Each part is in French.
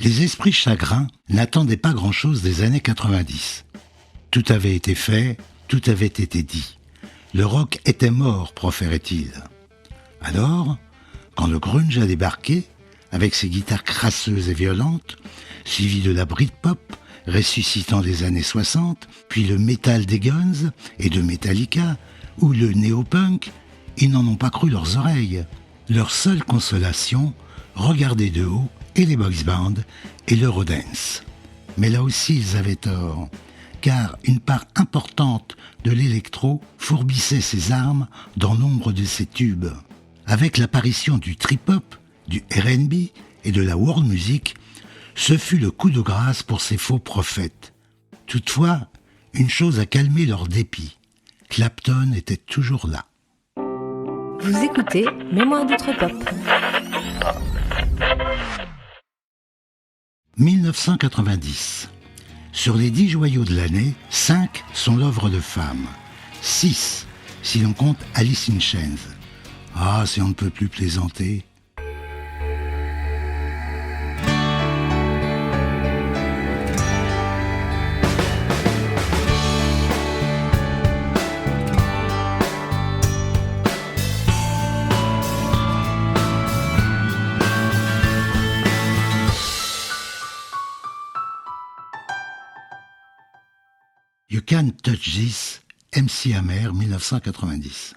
Les esprits chagrins n'attendaient pas grand-chose des années 90. Tout avait été fait, tout avait été dit. Le rock était mort, proférait-il. Alors, quand le grunge a débarqué, avec ses guitares crasseuses et violentes, suivi de la Britpop, ressuscitant des années 60, puis le métal des Guns et de Metallica, ou le néo-punk, ils n'en ont pas cru leurs oreilles. Leur seule consolation, regarder de haut et les boys bands et l'Eurodance. Mais là aussi ils avaient tort, car une part importante de l'électro fourbissait ses armes dans nombre de ses tubes. Avec l'apparition du trip-hop, du R&B et de la world music, ce fut le coup de grâce pour ces faux prophètes. Toutefois, une chose a calmé leur dépit. Clapton était toujours là. Vous écoutez Mémoire d'Outre-Pop. 1990. Sur les 10 joyaux de l'année, 5 sont l'œuvre de femmes. 6, si l'on compte Alice in Chains. Ah, si on ne peut plus plaisanter. You Can't Touch This, MC Hammer, 1990.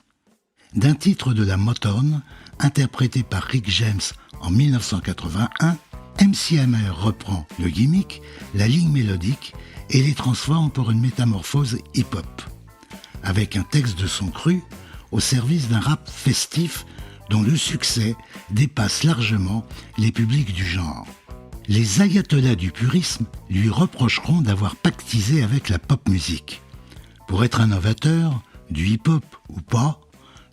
D'un titre de la Motown, interprété par Rick James en 1981, MC Hammer reprend le gimmick, la ligne mélodique, et les transforme pour une métamorphose hip-hop. Avec un texte de son cru, au service d'un rap festif dont le succès dépasse largement les publics du genre. Les ayatollahs du purisme lui reprocheront d'avoir pactisé avec la pop musique. Pour être un novateur, du hip-hop ou pas,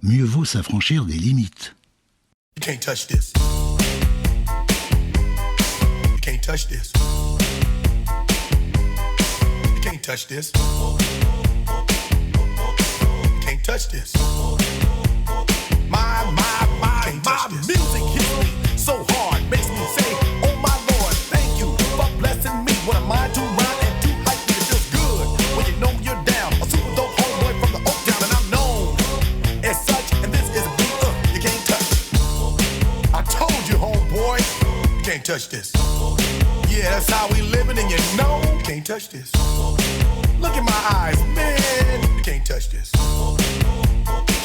mieux vaut s'affranchir des limites. You can't touch this. You can't touch this. You can't touch this. You can't touch this. My music hits me so hard, makes me say, oh my Lord, thank you for blessing me. What am I to rhyme and too hype me? It feels good when you know you're down. A super dope homeboy from the Oak Town, and I'm known as such. And this is a beat you can't touch. I told you, homeboy, you can't touch this. Yeah, that's how we living, and you know you can't touch this. Look in my eyes, man, you can't touch this.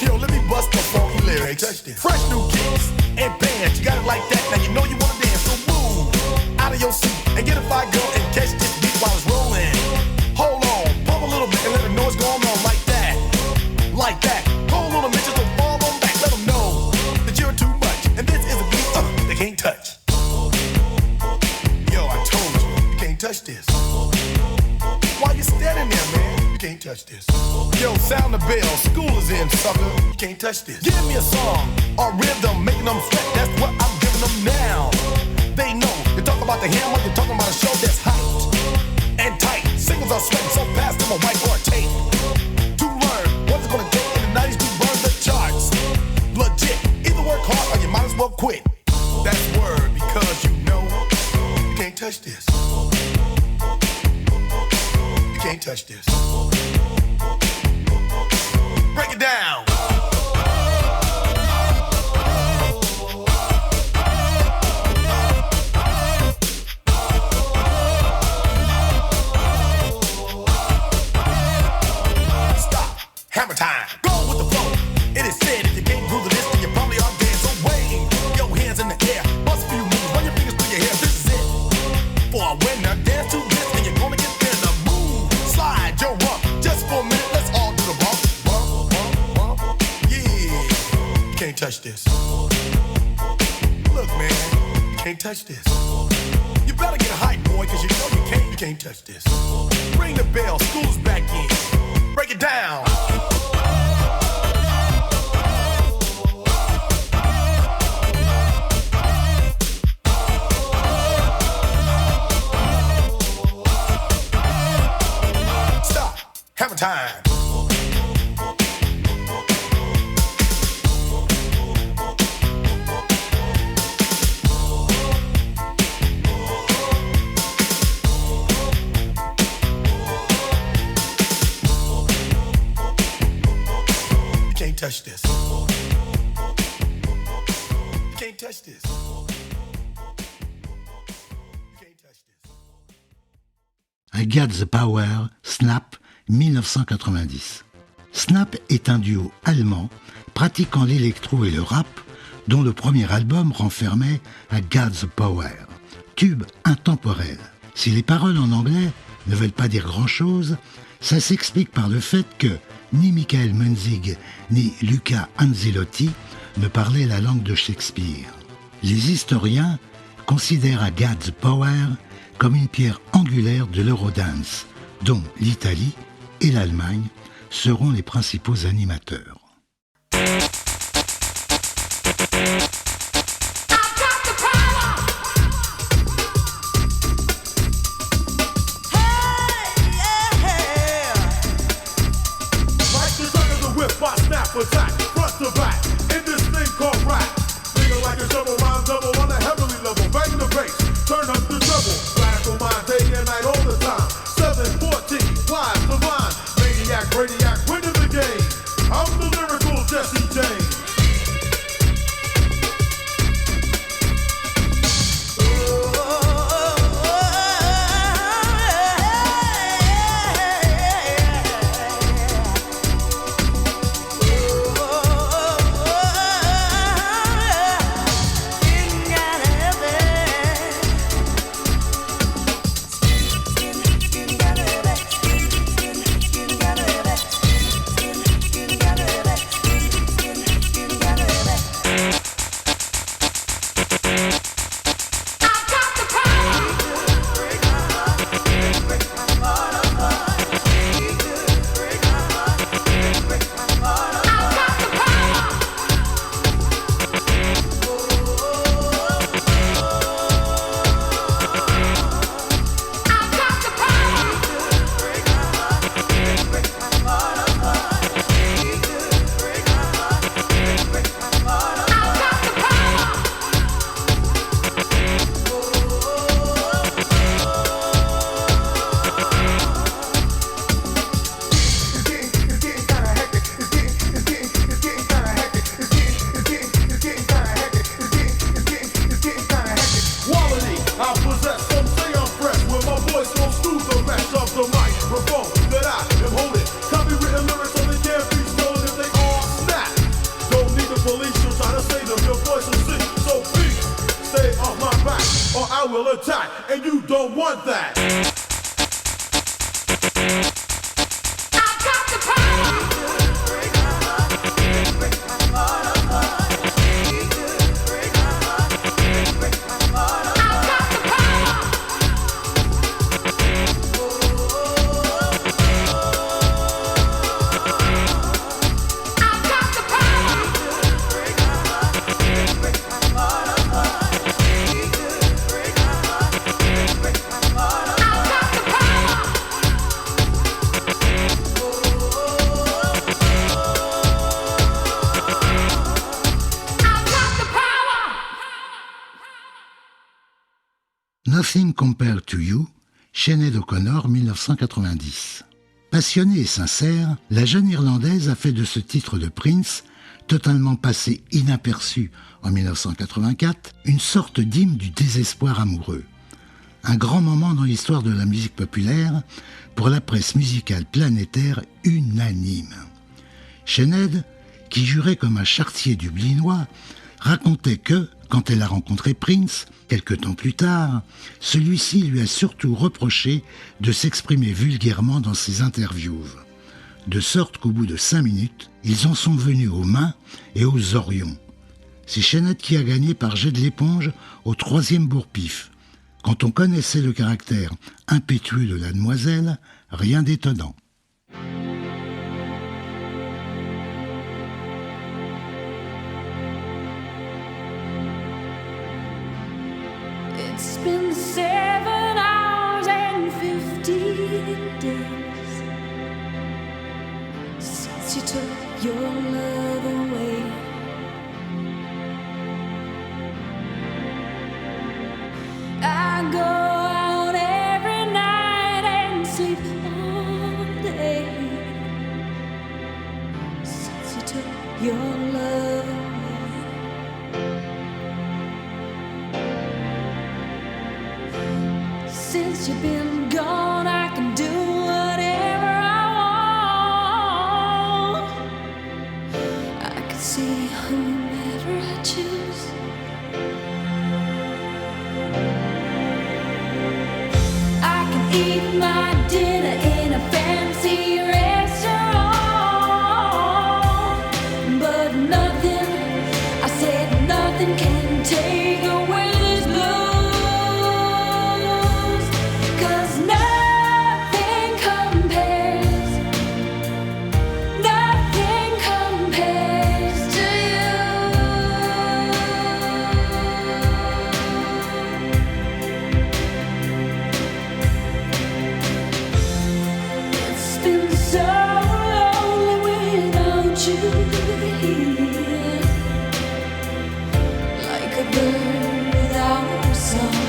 Yo, let me bust the funky lyrics. Fresh new kicks and bands, you got it like that. Now you know you wanna dance, so move out of your seat and get a fire girl and catch this beat while it's rolling. Hold on, pump a little bit and let the noise go on like that, like that. Hold on a minute, just don't fall on back. Let them know that you're too much, and this is a beat they can't touch. Yo, I told you, you can't touch this. Why you standing there, man? You can't touch this. Yo, sound the bell, school is in, sucker. You can't touch this. Give me a song, a rhythm, making them sweat. That's what I'm giving them now. They know, you talk about the hammer, you're talking about a show that's hyped and tight. Singles are sweating so fast, them a white or a tape. To learn what it's gonna take in the 90s to burn the charts. Legit, either work hard or you might as well quit. That's word, because you know you can't touch this. You can't touch this. Break it down. Stop. Hammer time. Go with the flow. It is said if you can't groove to this, then you probably are dead. So wave your hands in the air. Bust a few moves. Run your fingers through your hair. This is it. For a winner, dance to this, and you're gonna get there. The move. Slide your rump. Just for a minute, let's all do the bump. Bump, bump, bump. Yeah. You can't touch this. Look, man. You can't touch this. You better get hype, boy, cause you know you can't touch this. Ring the bell, school's back in. Break it down. Stop. Hammer time. can't touch this. You can't touch this. You can't touch this. I Got the Power, Snap, 1990. Snap est un duo allemand pratiquant l'électro et le rap dont le premier album renfermait I Got the Power, tube intemporel. Si les paroles en anglais ne veulent pas dire grand-chose, ça s'explique par le fait que ni Michael Menzig ni Luca Anzilotti ne parlaient la langue de Shakespeare. Les historiens considèrent I Got the Power comme une pierre angulaire de l'Eurodance, dont l'Italie et l'Allemagne seront les principaux animateurs. Attack, front to back, in this thing called rap. Nigga like a double rhyme double on a heavenly level. Bang the bass, turn up the treble. Radical mind day and night all the time. 714, wise, divine, maniac, radiac, winning the game. I'm the lyrical Jesse James. Attack, and you don't want that. Nothing Compared to You, Sinéad O'Connor, 1990. Passionnée et sincère, la jeune Irlandaise a fait de ce titre de Prince, totalement passé inaperçu en 1984, une sorte d'hymne du désespoir amoureux. Un grand moment dans l'histoire de la musique populaire pour la presse musicale planétaire unanime. Sinéad, qui jurait comme un charretier dublinois, racontait que, quand elle a rencontré Prince, quelque temps plus tard, celui-ci lui a surtout reproché de s'exprimer vulgairement dans ses interviews. De sorte qu'au bout de 5 minutes, ils en sont venus aux mains et aux orions. C'est Sinéad qui a gagné par jet de l'éponge au 3e bourre-pif. Quand on connaissait le caractère impétueux de la demoiselle, rien d'étonnant. It's been 7 hours and 15 days since you took your love away. I go out every night and sleep on since you've been gone, I can do whatever I want. I can see whomever I choose. I can eat my dinner in a fancy restaurant, but nothing, I said nothing can take away these blues, 'cause nothing compares to you. It's been so lonely without you here, like a bird without a song.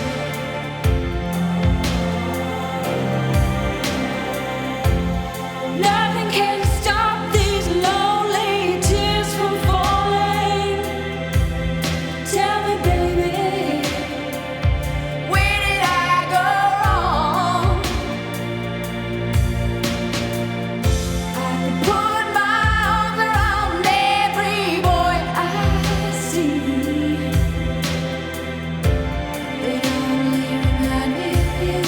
Nothing can stop these lonely tears from falling. Tell me, baby, where did I go wrong? I could put my arms around every boy I see. They only remind me of you.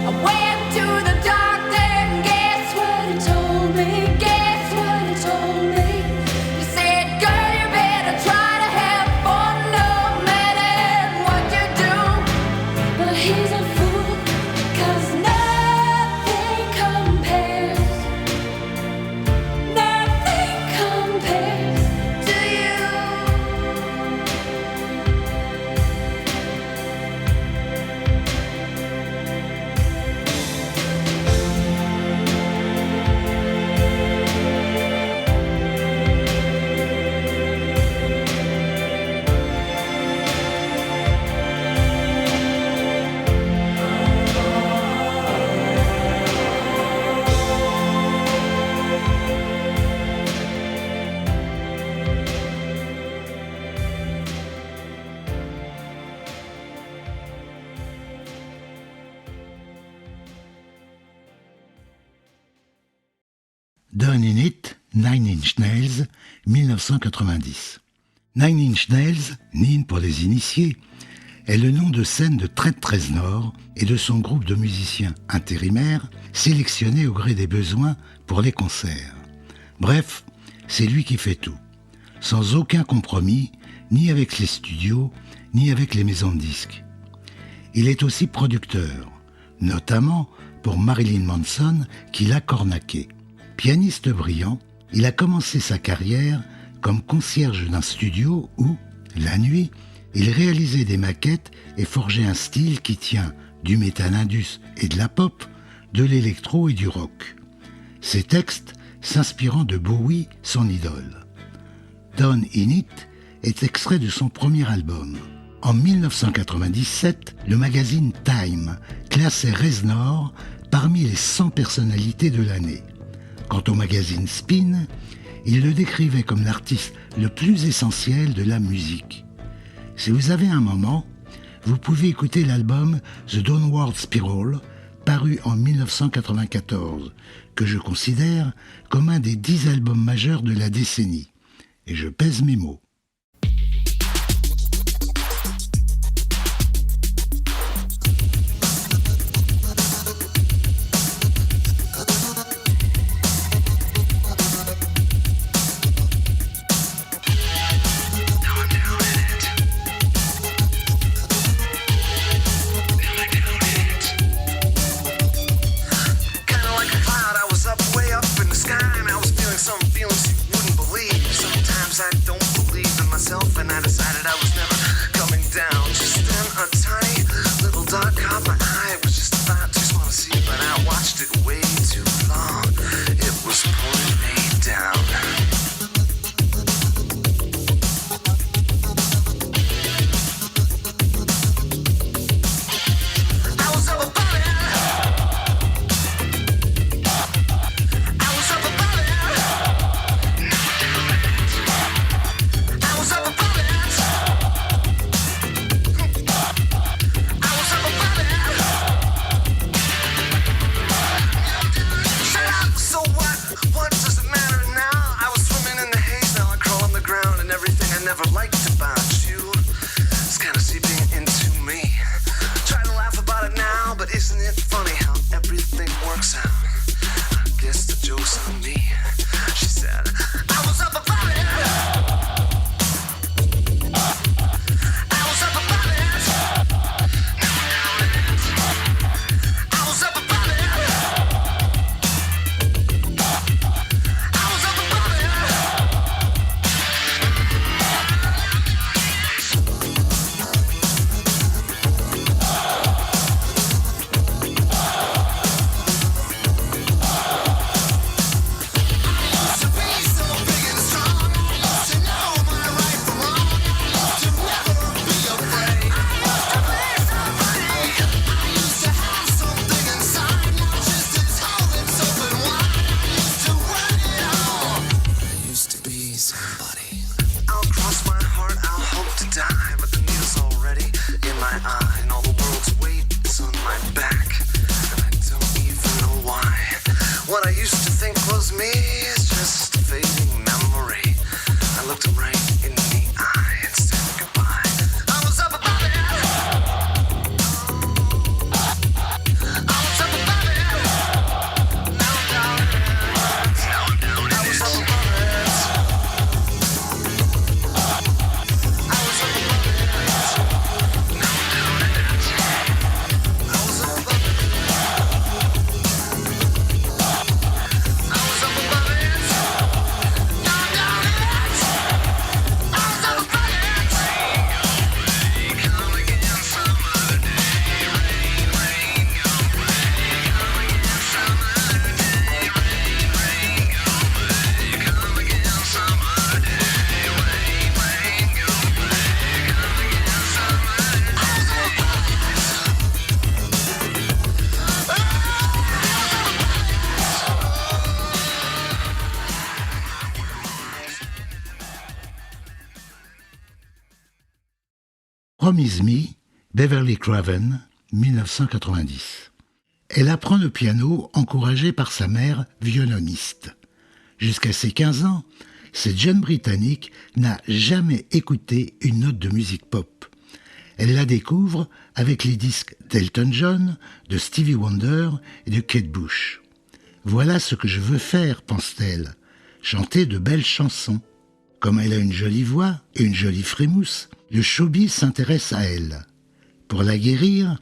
I went to the doctor and guess what he told me? Guess what he told me? He said, girl, you better try to have fun no matter what you do. But he's a fool, 'cause nothing compares to you. Done in It, Nine Inch Nails, 1990. Nine Inch Nails, Nine pour les initiés, est le nom de scène de Trent Reznor et de son groupe de musiciens intérimaires sélectionnés au gré des besoins pour les concerts. Bref, c'est lui qui fait tout, sans aucun compromis, ni avec les studios, ni avec les maisons de disques. Il est aussi producteur, notamment pour Marilyn Manson qui l'a cornaqué. Pianiste brillant, il a commencé sa carrière comme concierge d'un studio où, la nuit, il réalisait des maquettes et forgeait un style qui tient du métal indus et de la pop, de l'électro et du rock. Ses textes s'inspirant de Bowie, son idole. Done in It est extrait de son premier album. En 1997, le magazine Time classait Reznor parmi les 100 personnalités de l'année. Quant au magazine Spin, il le décrivait comme l'artiste le plus essentiel de la musique. Si vous avez un moment, vous pouvez écouter l'album The Downward Spiral, paru en 1994, que je considère comme un des 10 albums majeurs de la décennie. Et je pèse mes mots. Promise Me, Beverly Craven, 1990. Elle apprend le piano encouragée par sa mère violoniste. Jusqu'à ses 15 ans, cette jeune Britannique n'a jamais écouté une note de musique pop. Elle la découvre avec les disques d'Elton John, de Stevie Wonder et de Kate Bush. Voilà ce que je veux faire, pense-t-elle, chanter de belles chansons. Comme elle a une jolie voix et une jolie frimousse, le showbiz s'intéresse à elle. Pour la guérir,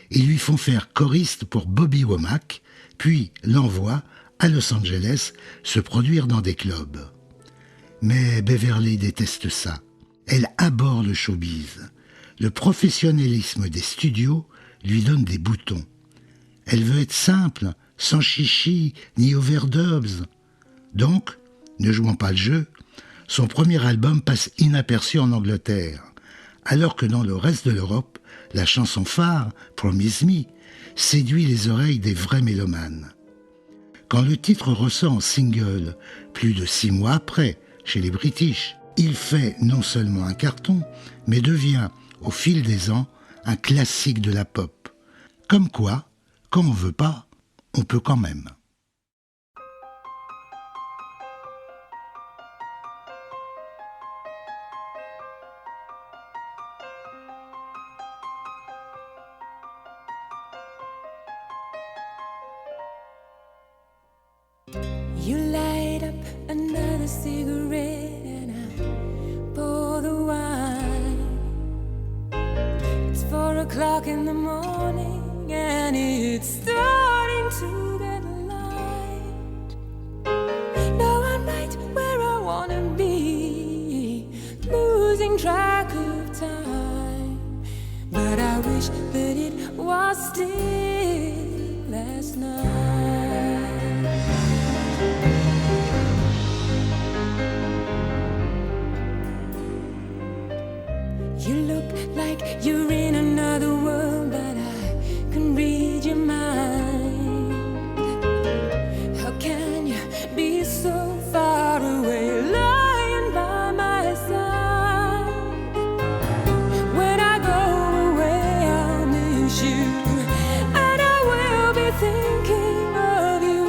ils lui font faire choriste pour Bobby Womack, puis l'envoient à Los Angeles se produire dans des clubs. Mais Beverly déteste ça. Elle abhorre le showbiz. Le professionnalisme des studios lui donne des boutons. Elle veut être simple, sans chichi ni overdubs. Donc, ne jouant pas le jeu, son premier album passe inaperçu en Angleterre, alors que dans le reste de l'Europe, la chanson phare, Promise Me, séduit les oreilles des vrais mélomanes. Quand le titre ressort en single, plus de 6 mois après, chez les British, il fait non seulement un carton, mais devient, au fil des ans, un classique de la pop. Comme quoi, quand on veut pas, on peut quand même. You light up another cigarette and I pour the wine. It's 4 o'clock in the morning and it's starting to get light. Now I'm right where I wanna be, losing track of time. But I wish that it was still last night. You look like you're in another world, but I can read your mind. How can you be so far away, lying by my side? When I go away, I'll miss you, and I will be thinking of you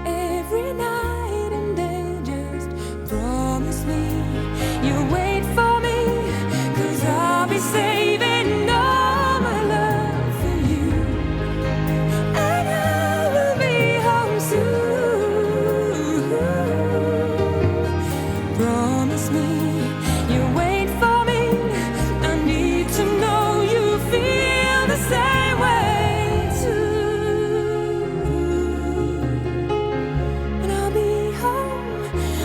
every night and day. Just promise me you'll wait for me. I'll be saving all my love for you, and I will be home soon. Promise me you'll wait for me. I need to know you feel the same way too. And I'll be home soon.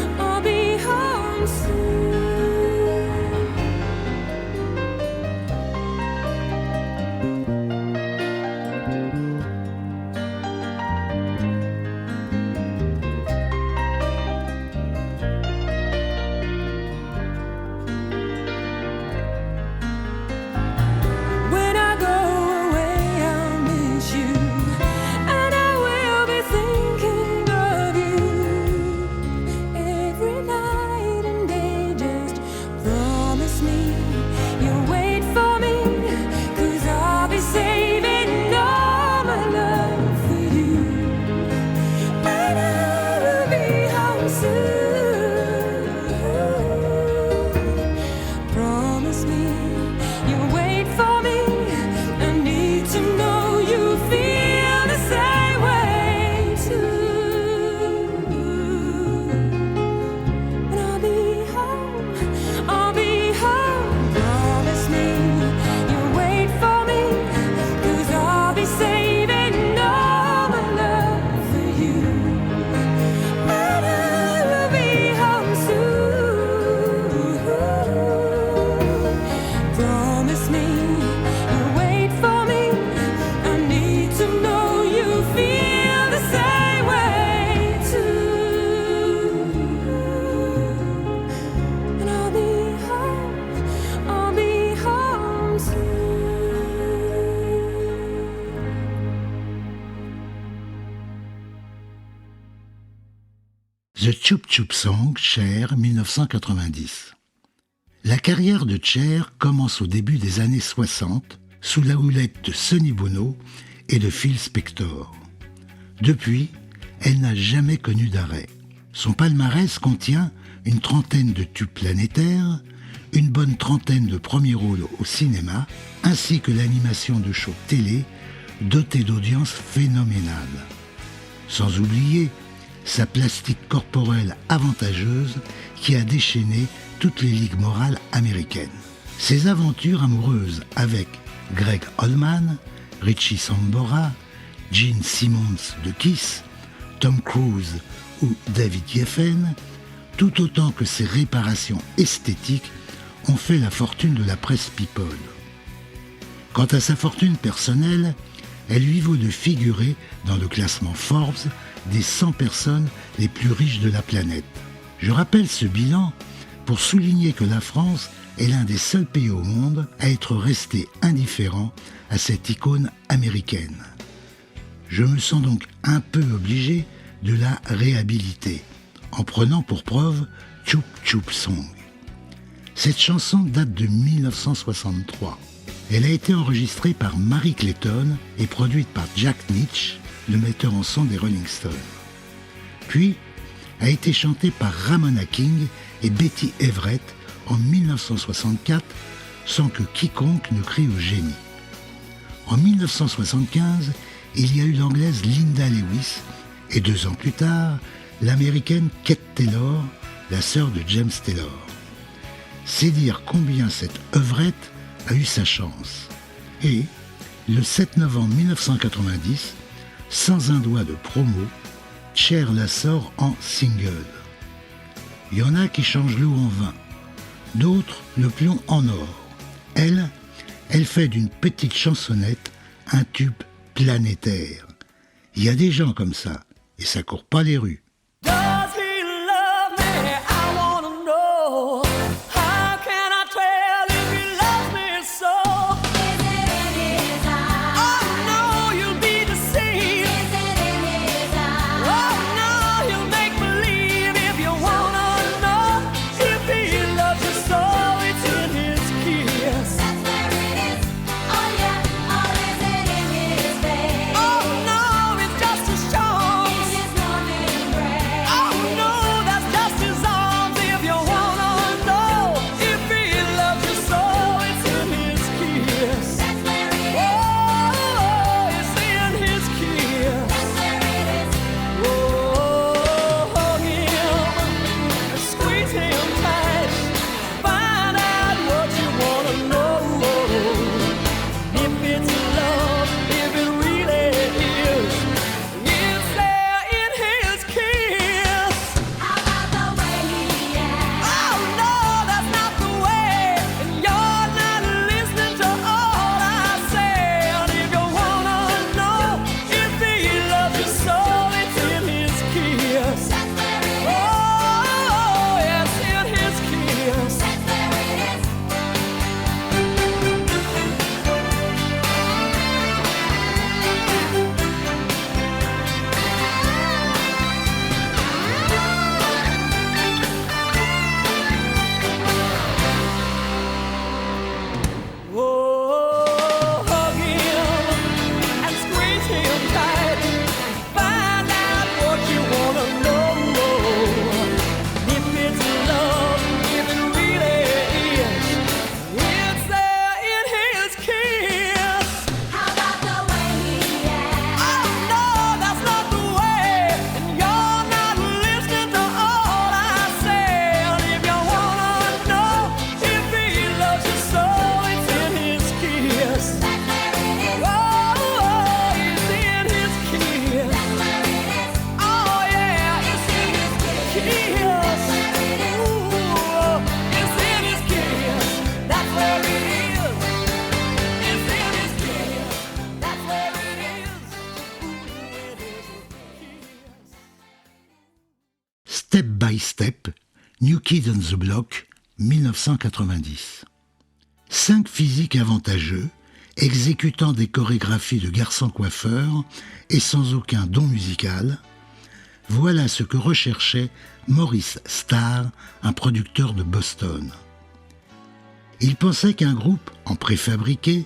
The Chup Chup Song, Cher, 1990. La carrière de Cher commence au début des années 60, sous la houlette de Sonny Bono et de Phil Spector. Depuis, elle n'a jamais connu d'arrêt. Son palmarès contient une trentaine de tubes planétaires, une bonne trentaine de premiers rôles au cinéma, ainsi que l'animation de shows télé dotée d'audiences phénoménales. Sans oublier sa plastique corporelle avantageuse qui a déchaîné toutes les ligues morales américaines. Ses aventures amoureuses avec Gregg Allman, Richie Sambora, Gene Simmons de Kiss, Tom Cruise ou David Geffen, tout autant que ses réparations esthétiques ont fait la fortune de la presse people. Quant à sa fortune personnelle, elle lui vaut de figurer dans le classement Forbes des 100 personnes les plus riches de la planète. Je rappelle ce bilan pour souligner que la France est l'un des seuls pays au monde à être resté indifférent à cette icône américaine. Je me sens donc un peu obligé de la réhabiliter, en prenant pour preuve Chup Chup Song. Cette chanson date de 1963. Elle a été enregistrée par Mary Clayton et produite par Jack Nitzsche, le metteur en son des Rolling Stones. Puis, a été chantée par Ramona King et Betty Everett en 1964, sans que quiconque ne crie au génie. En 1975, il y a eu l'anglaise Linda Lewis et 2 ans plus tard, l'américaine Kate Taylor, la sœur de James Taylor. C'est dire combien cette œuvrette a eu sa chance. Et, le 7 novembre 1990, sans un doigt de promo, Cher la sort en single. Il y en a qui changent l'eau en vin, d'autres le plomb en or. Elle fait d'une petite chansonnette un tube planétaire. Il y a des gens comme ça, et ça court pas les rues. Does he love me? I wanna know. How can I tell if he loves me so? Is it in his eyes? Oh no, you'll be deceived. Is it in his eyes? Oh no, you'll make believe if you wanna know. If he loves you so, it's in his kiss. That's where it is. Oh yeah. Or is it in his face? Oh no, it's just a charm. In his warm embrace? Oh no, that's just his arms. If you wanna know, if he loves you so, it's in his kiss. That's where it is. Oh, it's in his kiss. That's where it is. Oh, hug him, squeeze him tight, find out what you wanna know. If it's love, if it really is, it's there in his kiss. How about the way he acts? Oh no, that's not the way, and you're not listening to all I say. And if you wanna know if he loves you so, it's in his kiss. That's where it is. Oh, yes, in his kiss. That's where it is. Oh, hug him and squeeze him tight. Find out what you wanna know. If it's love, if it really is, it's there in his kiss. How about the way he acts? Oh no, that's not the way, and you're not listening to all I say. And if you wanna know if he loves you so, it's in his kiss. That's where it is. Oh, it's in his kiss. That's where it is. Oh yeah, it's in his kiss. Ooh, it's in his kiss. That's where it is. It's in his kiss. That's where it is. Ooh, it is his kiss. Step by Step, New Kid on the Block, 1990. 5 physiques avantageux, exécutant des chorégraphies de garçons coiffeurs et sans aucun don musical, voilà ce que recherchait Maurice Starr, un producteur de Boston. Il pensait qu'un groupe, en préfabriqué,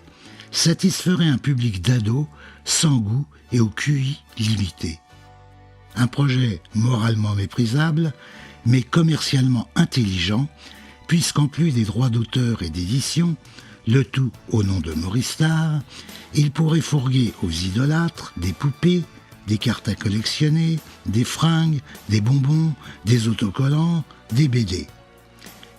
satisferait un public d'ados sans goût et au QI limité. Un projet moralement méprisable, mais commercialement intelligent, puisqu'en plus des droits d'auteur et d'édition, le tout au nom de Maurice Starr, il pourrait fourguer aux idolâtres des poupées, des cartes à collectionner, des fringues, des bonbons, des autocollants, des BD.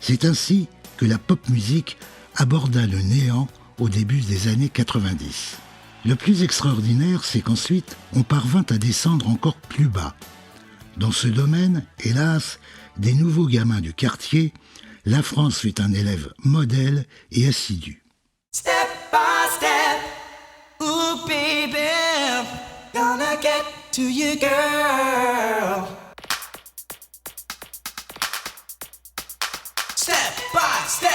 C'est ainsi que la pop musique aborda le néant au début des années 90. Le plus extraordinaire, c'est qu'ensuite, on parvint à descendre encore plus bas. Dans ce domaine, hélas, des nouveaux gamins du quartier, la France fut un élève modèle et assidu. Step by step, ooh baby, gonna get to you, girl. Step by step.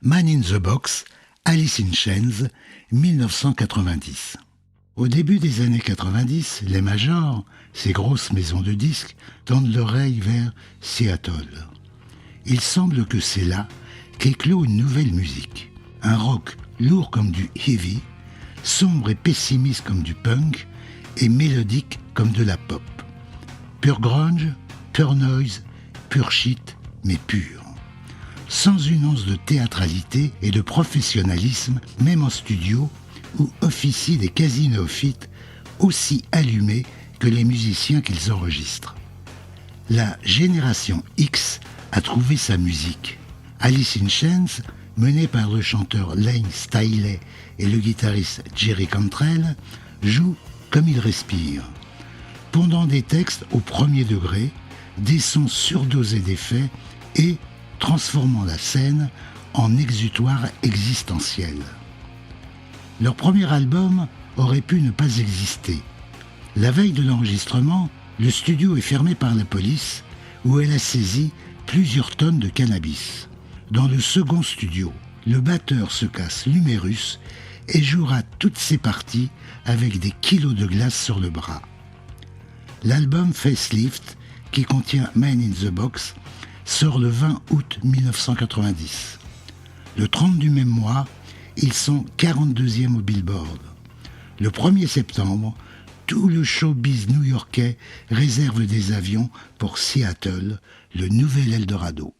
Man in the Box, Alice in Chains, 1990. Au début des années 90, les majors, ces grosses maisons de disques, tendent l'oreille vers Seattle. Il semble que c'est là qu'éclot une nouvelle musique. Un rock lourd comme du heavy, sombre et pessimiste comme du punk, et mélodique comme de la pop. Pur grunge, pur noise, pur shit, mais pur. Sans une once de théâtralité et de professionnalisme, même en studio, où officient des quasi-néophytes aussi allumés que les musiciens qu'ils enregistrent. La génération X a trouvé sa musique. Alice in Chains mené par le chanteur Layne Staley et le guitariste Jerry Cantrell, joue comme il respire, pondant des textes au premier degré, des sons surdosés d'effets et transformant la scène en exutoire existentiel. Leur premier album aurait pu ne pas exister. La veille de l'enregistrement, le studio est fermé par la police où elle a saisi plusieurs tonnes de cannabis. Dans le second studio, le batteur se casse l'humérus et jouera toutes ses parties avec des kilos de glace sur le bras. L'album Facelift, qui contient Man in the Box, sort le 20 août 1990. Le 30 du même mois, ils sont 42e au Billboard. Le 1er septembre, tout le showbiz new-yorkais réserve des avions pour Seattle, le nouvel Eldorado.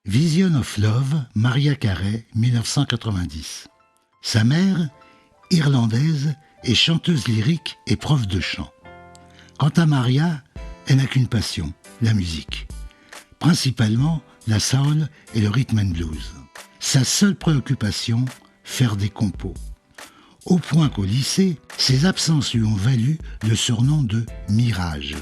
Vision of Love, Mariah Carey, 1990. Sa mère, irlandaise, est chanteuse lyrique et prof de chant. Quant à Maria, elle n'a qu'une passion, la musique. Principalement la soul et le rhythm and blues. Sa seule préoccupation, faire des compos. Au point qu'au lycée, ses absences lui ont valu le surnom de Mirage.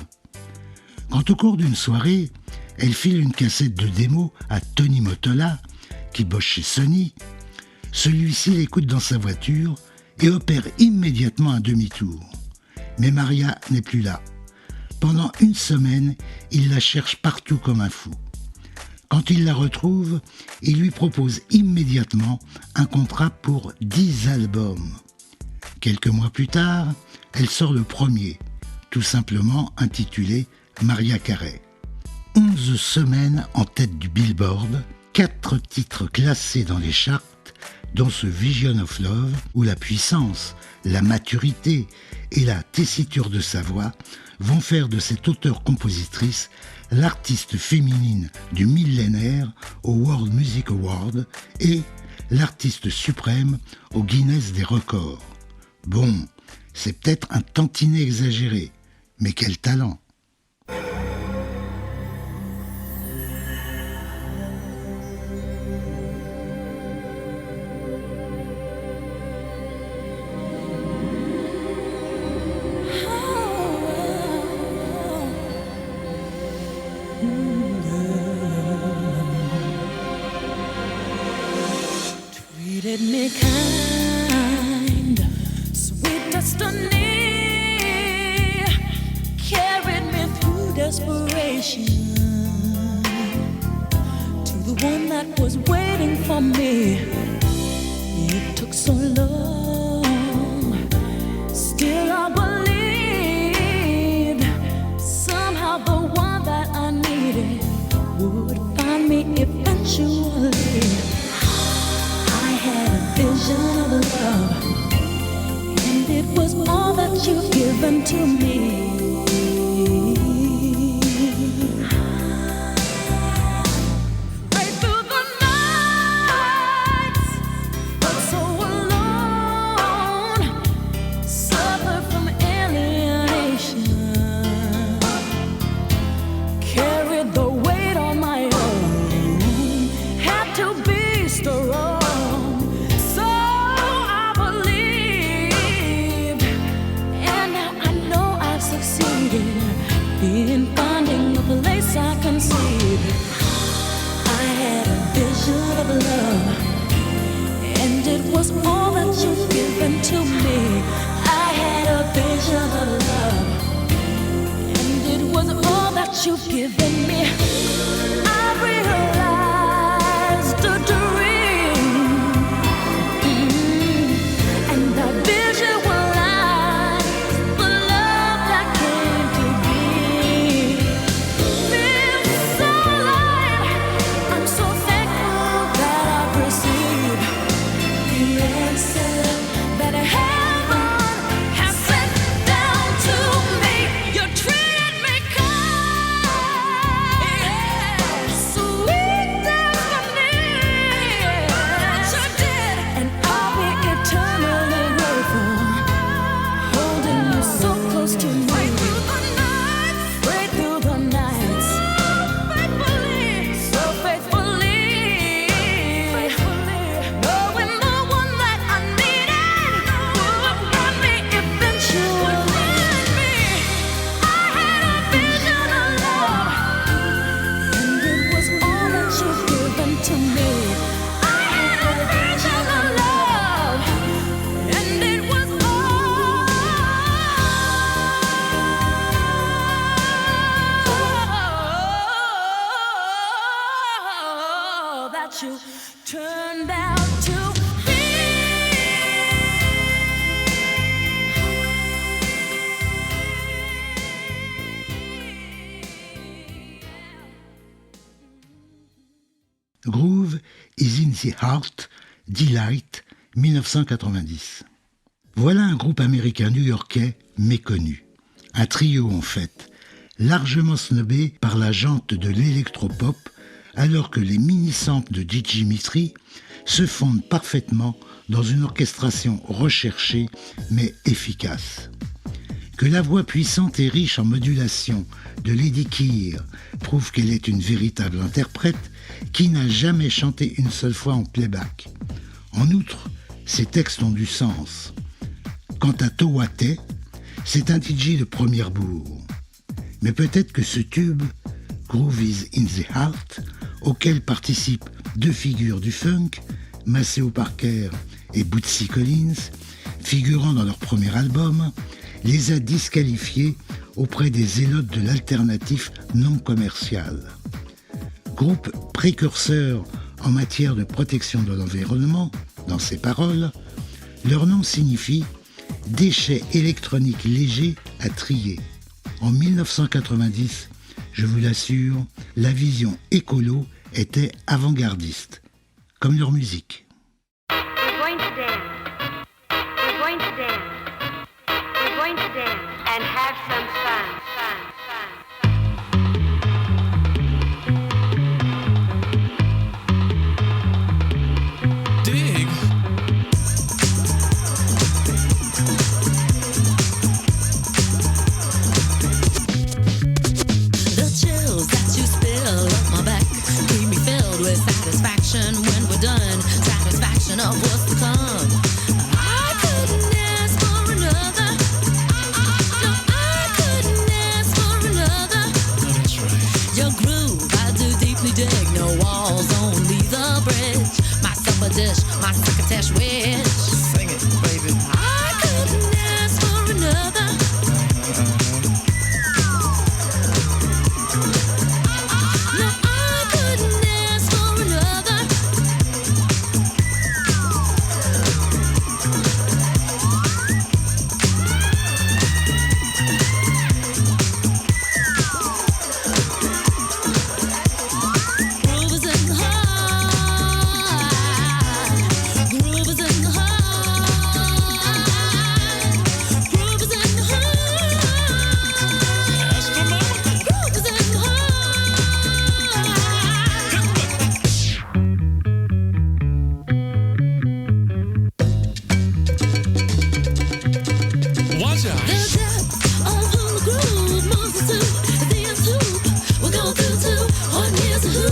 Quand au cours d'une soirée, elle file une cassette de démo à Tony Mottola, qui bosse chez Sony, celui-ci l'écoute dans sa voiture et opère immédiatement un demi-tour. Mais Maria n'est plus là. Pendant une semaine, il la cherche partout comme un fou. Quand il la retrouve, il lui propose immédiatement un contrat pour 10 albums. Quelques mois plus tard, elle sort le premier, tout simplement intitulé Mariah Carey. 11 semaines en tête du Billboard, 4 titres classés dans les charts, dont ce Vision of Love, où la puissance, la maturité et la tessiture de sa voix vont faire de cette auteure-compositrice l'artiste féminine du millénaire au World Music Award et l'artiste suprême au Guinness des records. Bon, c'est peut-être un tantinet exagéré, mais quel talent! Treated me kind, sweet destiny, carried me through desperation to the one that was waiting for me. It took so long, still I believed somehow the one that I needed would find me eventually. Had a vision of love, and it was all that you've given to me. Right through the nights, but so alone, suffered from alienation, carried the weight on my own, had to be strong. In finding a place I conceived, I had a vision of love, and it was all that you've given to me. I had a vision of love, and it was all that you've given me. I realized a dream, and that vision was you turned out to be. Groove is in the Heart, Delight, 1990. Voilà un groupe américain new-yorkais méconnu. Un trio en fait, largement snobé par la jante de l'électropop, alors que les mini-samples de Gigi Mitri se fondent parfaitement dans une orchestration recherchée mais efficace. Que la voix puissante et riche en modulation de Lady Keir prouve qu'elle est une véritable interprète qui n'a jamais chanté une seule fois en playback. En outre, ses textes ont du sens. Quant à Towate, c'est un DJ de première bourre. Mais peut-être que ce tube, Groove is in the Heart, auquel participent deux figures du funk, Maceo Parker et Bootsy Collins, figurant dans leur premier album, les a disqualifiés auprès des zélotes de l'alternatif non commercial. Groupe précurseur en matière de protection de l'environnement, dans ses paroles, leur nom signifie « déchets électroniques légers à trier ». En 1990, je vous l'assure, la vision écolo était avant-gardiste, comme leur musique. We're going to dance. We're going to dance. We're going to dance and have some fun. Dig. The chills that you spill up my back keep me filled with satisfaction when we're done. Satisfaction of what's to come. I couldn't ask for another. No, I couldn't ask for another. Oh, that's right. Your groove, I do deeply dig. No walls, only the bridge. My supper dish, my succotash wish. Sing it, baby. I couldn't ask for another. No, I couldn't ask for another. Groove is in the heart. Groove is in the heart. Groove is in the heart. That's the mama. Groove is in the heart. Watch out. The depth of who the groove moves us to is the end hoop. We'll go through to one here's a who.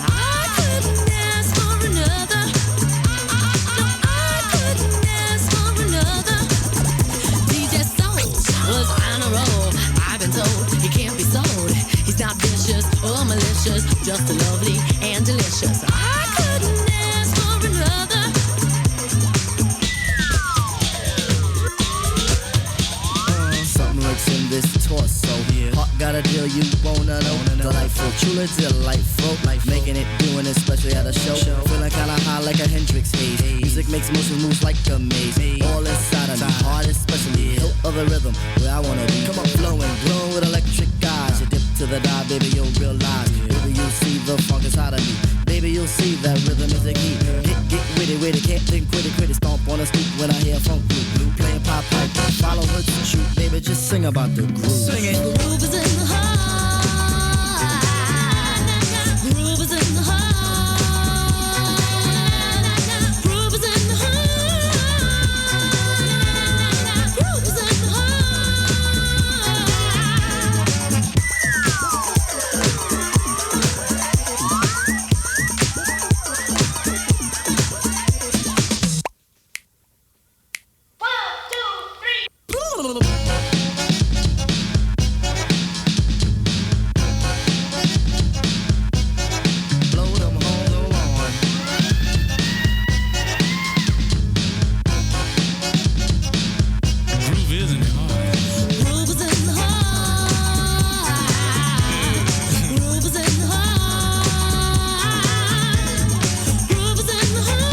I couldn't ask for another. No, I couldn't ask for another. DJ Soul was on a roll. I've been told he can't be sold. He's not vicious or malicious, just lovely and delicious. I couldn't ask for another. Something lurks in this torso. Heart got a deal you wanna know. Delightful, truly delightful. Making it, doing it, especially at a show. Feeling kinda high like a Hendrix haze. Music makes motion moves like a maze. All inside of me, heart especially. Hilt of the rhythm, where I wanna be. Come on, flowing, glowing with electric eyes. You dip to the dive, baby, you'll realize. Baby, you'll see the funk inside of me. Baby, you'll see that rhythm is the key. Get with it, can't think, quit it. Stomp on the stoop when I hear funk blue. Playing pop pipe, follow her to shoot. Baby, just sing about the groove. Sing it. Groove is in the heart. Groove is in the heart. Groove is in the heart. Groove is in the heart. Blow them horns on. Groove is in the heart. Groove is in the heart. Groove is in the heart. Groove is in the heart.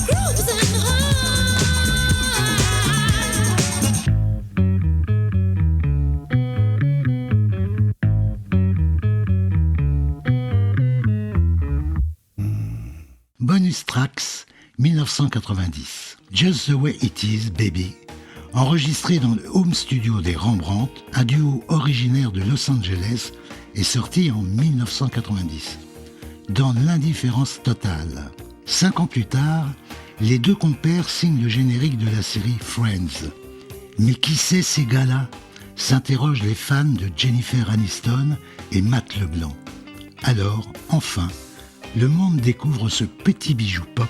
Groove is in the heart. Bonus Tracks 1990. Just the Way It Is, Baby, Enregistré dans le home studio des Rembrandt, un duo originaire de Los Angeles est sorti en 1990. Dans l'indifférence totale. 5 ans plus tard, les deux compères signent le générique de la série Friends. Mais qui c'est ces gars-là ? S'interrogent les fans de Jennifer Aniston et Matt LeBlanc. Alors, enfin, le monde découvre ce petit bijou pop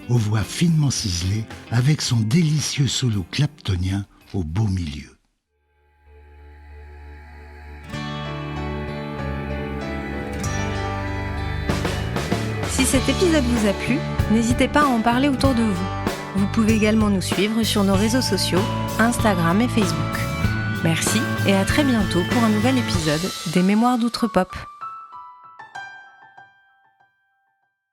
aux voix finement ciselées avec son délicieux solo claptonien au beau milieu. Si cet épisode vous a plu, n'hésitez pas à en parler autour de vous. Vous pouvez également nous suivre sur nos réseaux sociaux, Instagram et Facebook. Merci et à très bientôt pour un nouvel épisode des Mémoires d'Outre-Pop.